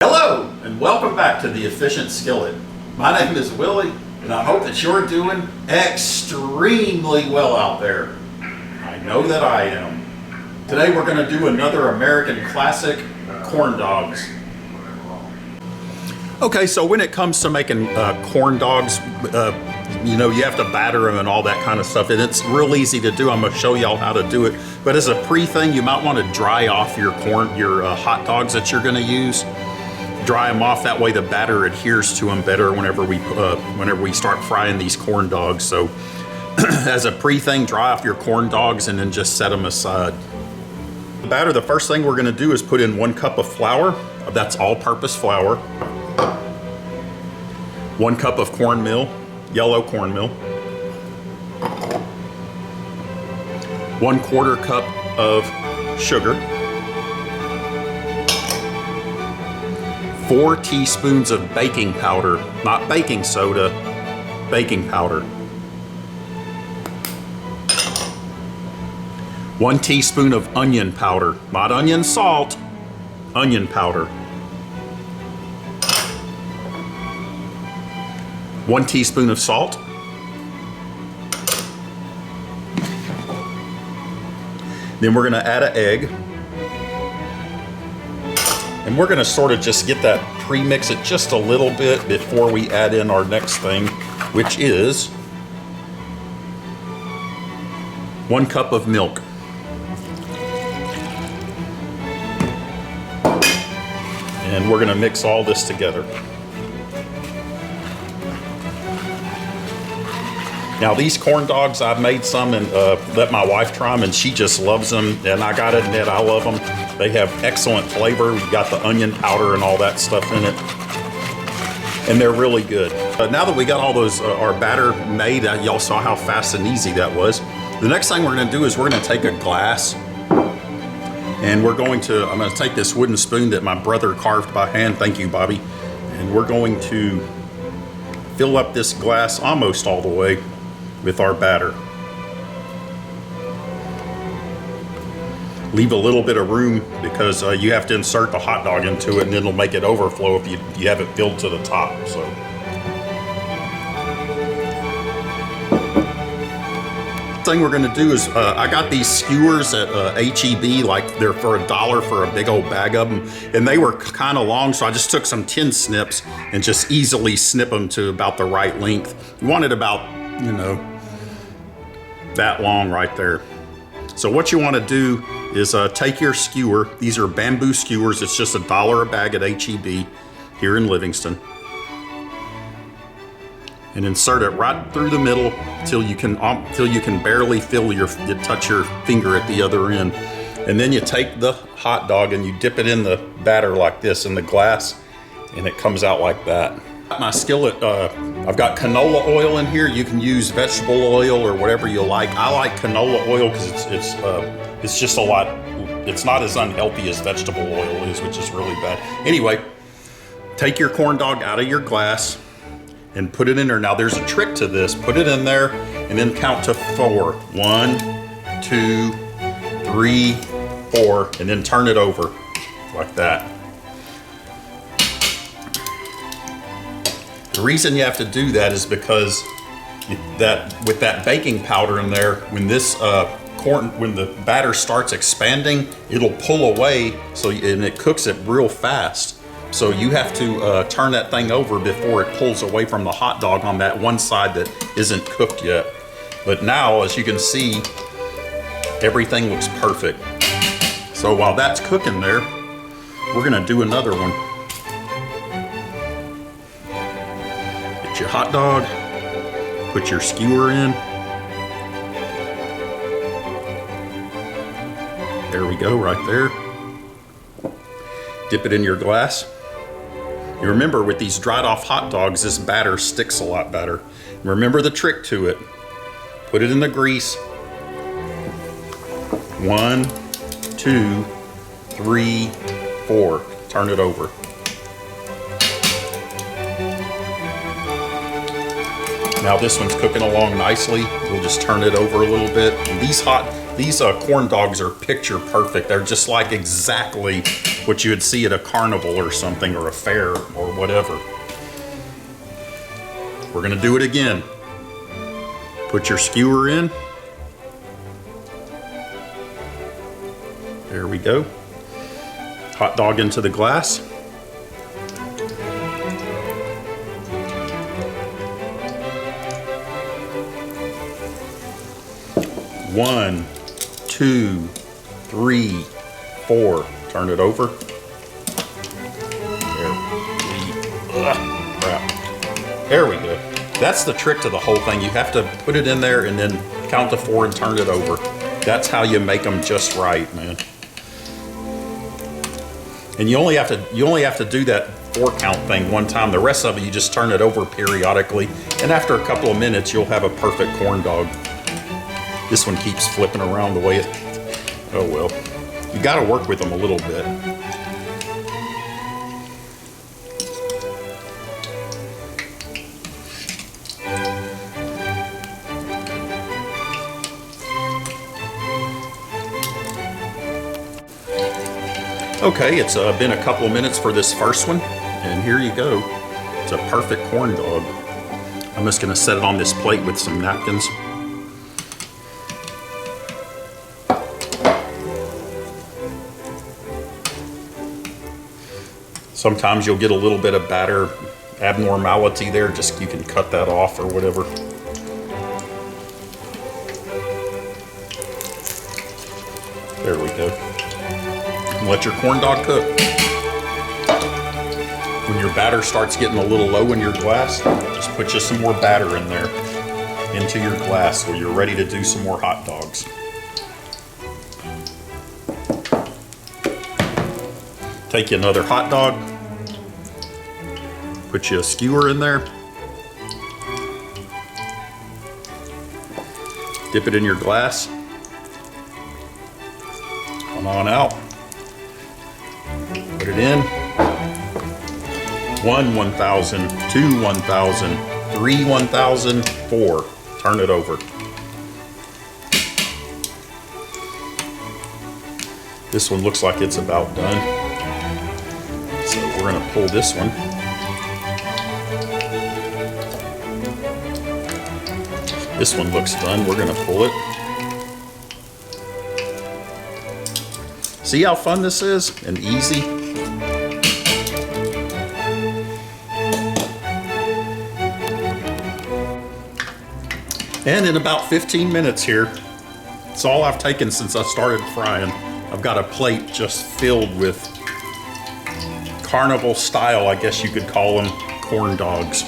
Hello, and welcome back to The Efficient Skillet. My name is Willie, and I hope that you're doing extremely well out there. I know that I am. Today we're going to do another American classic, corn dogs. Okay, so when it comes to making corn dogs, you know, you have to batter them and all that kind of stuff, and it's real easy to do. I'm going to show y'all how to do it. But as a pre-thing, you might want to dry off your hot dogs that you're going to use. Dry them off, that way the batter adheres to them better whenever we start frying these corn dogs. So as a pre-thing, dry off your corn dogs and then just set them aside. The batter, the first thing we're going to do is put in 1 cup of flour. That's all-purpose flour. 1 cup of cornmeal, yellow cornmeal. 1/4 cup of sugar. 4 teaspoons of baking powder, not baking soda, baking powder. 1 teaspoon of onion powder, not onion salt, onion powder. 1 teaspoon of salt. Then we're gonna add an egg. And we're gonna sort of just get that, pre-mix it just a little bit before we add in our next thing, which is 1 cup of milk. And we're gonna mix all this together. Now these corn dogs, I've made some and let my wife try them, and she just loves them. And I gotta admit, I love them. They have excellent flavor. We got the onion powder and all that stuff in it, and they're really good. Now that we got all those our batter made, y'all saw how fast and easy that was. The next thing we're gonna do is we're gonna take a glass, and I'm gonna take this wooden spoon that my brother carved by hand. Thank you, Bobby. And we're going to fill up this glass almost all the way with our batter. Leave a little bit of room because you have to insert the hot dog into it, and then it'll make it overflow if you have it filled to the top. So thing we're going to do is I got these skewers at HEB, like they're for $1 for a big old bag of them, and they were kind of long, so I just took some tin snips and just easily snip them to about the right length. You want it about, you know, that long right there. So what you want to do is take your skewer. These are bamboo skewers. It's just $1 a bag at HEB here in Livingston. And insert it right through the middle till you can barely touch your finger at the other end. And then you take the hot dog and you dip it in the batter like this in the glass, and it comes out like that. My skillet, I've got canola oil in here. You can use vegetable oil or whatever you like. I like canola oil because it's just a lot. It's not as unhealthy as vegetable oil is, which is really bad. Anyway, take your corn dog out of your glass and put it in there. Now there's a trick to this. Put it in there and then count to 4. 1, 2, 3, 4, and then turn it over like that. The reason you have to do that is because with that baking powder in there, when when the batter starts expanding, it'll pull away, and it cooks it real fast. So you have to turn that thing over before it pulls away from the hot dog on that one side that isn't cooked yet. But now, as you can see, everything looks perfect. So while that's cooking there, we're gonna do another one. Get your hot dog, put your skewer in. There we go, right there. Dip it in your glass. You remember, with these dried off hot dogs, this batter sticks a lot better. Remember the trick to it. Put it in the grease. 1, 2, 3, 4. Turn it over. Now this one's cooking along nicely. We'll just turn it over a little bit. And These corn dogs are picture perfect. They're just like exactly what you would see at a carnival or something, or a fair or whatever. We're gonna do it again. Put your skewer in. There we go. Hot dog into the glass. One, two, three, four. Turn it over. There we go. That's the trick to the whole thing. You have to put it in there and then count to 4 and turn it over. That's how you make them just right, man. And you only have to do that 4 count thing one time. The rest of it, you just turn it over periodically. And after a couple of minutes, you'll have a perfect corn dog. This one keeps flipping around the way it, oh well. You gotta work with them a little bit. Okay, it's been a couple of minutes for this first one, and here you go. It's a perfect corn dog. I'm just gonna set it on this plate with some napkins. Sometimes you'll get a little bit of batter abnormality there, just you can cut that off or whatever. There we go. And let your corn dog cook. When your batter starts getting a little low in your glass, just put you some more batter in there into your glass so you're ready to do some more hot dogs. Take you another hot dog, put you a skewer in there, dip it in your glass, come on out, put it in, 1, 1,000, 2, 1,000, 3, 1,000, 4, turn it over. This one looks like it's about done. So we're going to pull this one. This one looks done. We're going to pull it. See how fun this is and easy? And in about 15 minutes here, it's all I've taken since I started frying. I've got a plate just filled with carnival style, I guess you could call them, corn dogs.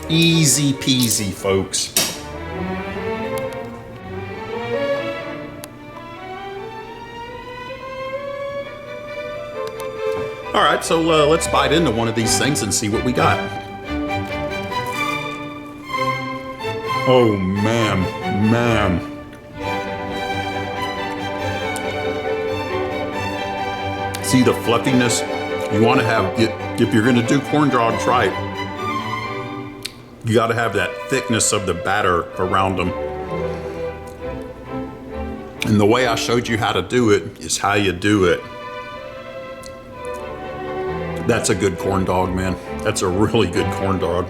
Easy peasy, folks. All right, so let's bite into one of these things and see what we got. Oh, man. See the fluffiness? You want to have, if you're going to do corn dogs right, you got to have that thickness of the batter around them. And the way I showed you how to do it is how you do it. That's a good corn dog, man. That's a really good corn dog.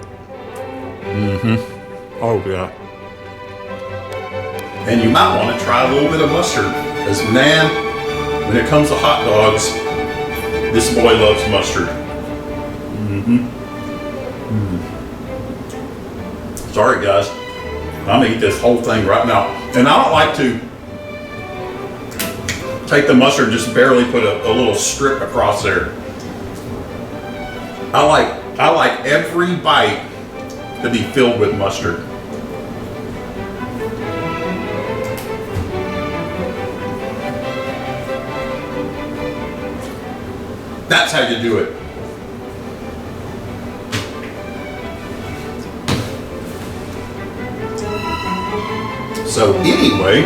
Oh, yeah. And you might want to try a little bit of mustard, because, man, when it comes to hot dogs, this boy loves mustard. Sorry, guys. I'm gonna eat this whole thing right now. And I don't like to take the mustard, just barely put a little strip across there. I like every bite to be filled with mustard. That's how you do it. So anyway,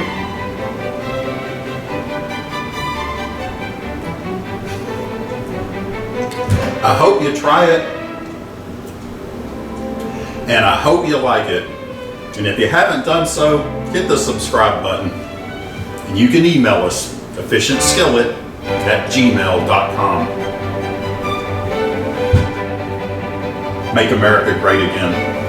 I hope you try it, and I hope you like it. And if you haven't done so, hit the subscribe button. And you can email us, efficientskillet@gmail.com. Make America great again.